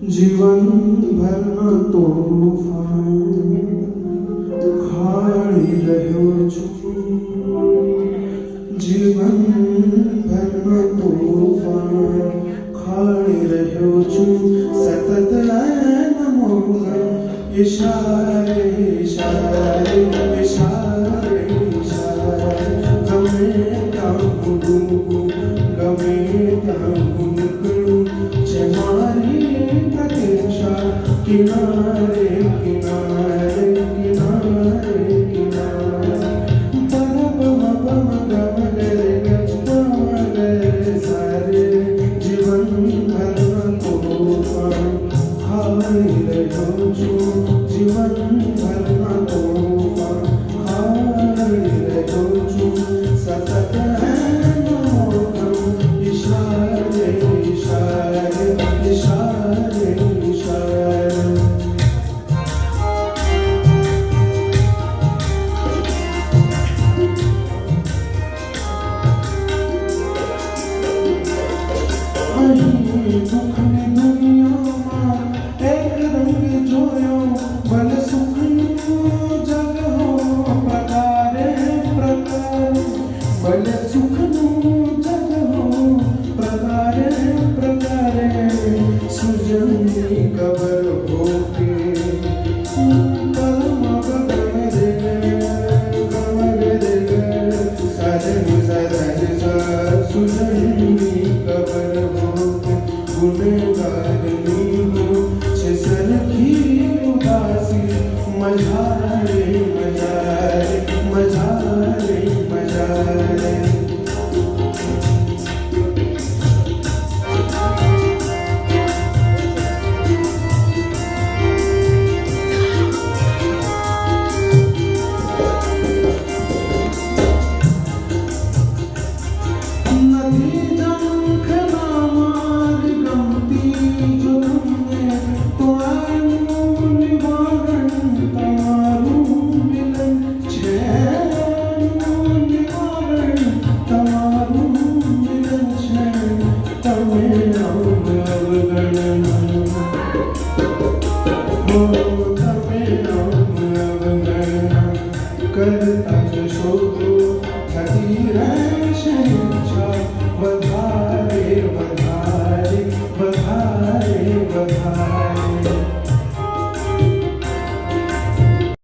जीवन भर तोहफान खाड़ी રહ્યો છું जीवन भर तोहफान ખાડી રહ્યો છું સતત નમોગા इशारे इशारे इशारे इशारे गमे ताहू गमे ताहू निकलूं છે મારી પ્રતીક્ષા કિનારે કિનારે કિનારે કિનારે પરબ મબ ગમ ગરે ગમ ગરે સારે જીવન ભર તોફાન ખાઈ રહ્યો છું જીવન ભર તોફાન ખાઈ રહ્યો છું સતત इशारे इशारे इशारे इशारे दुखनी दुनियाમાં એક રંગ જોયો ભલે સુખનું જગ હો પ્રકારે પ્રકારે ભલે સુખનું જગ હો પ્રકારે પ્રકારે સૂર્યની કબર હોકે પરમ ગગરે સૂર્યની કબર હોકે ગુનેગારની હું છે સરખી ઉદાસી મજારે મજારે મજારે મજારે કરતા જશો થતી રહેશે ઈચ્છા વધારે વધારે વધારે વધારે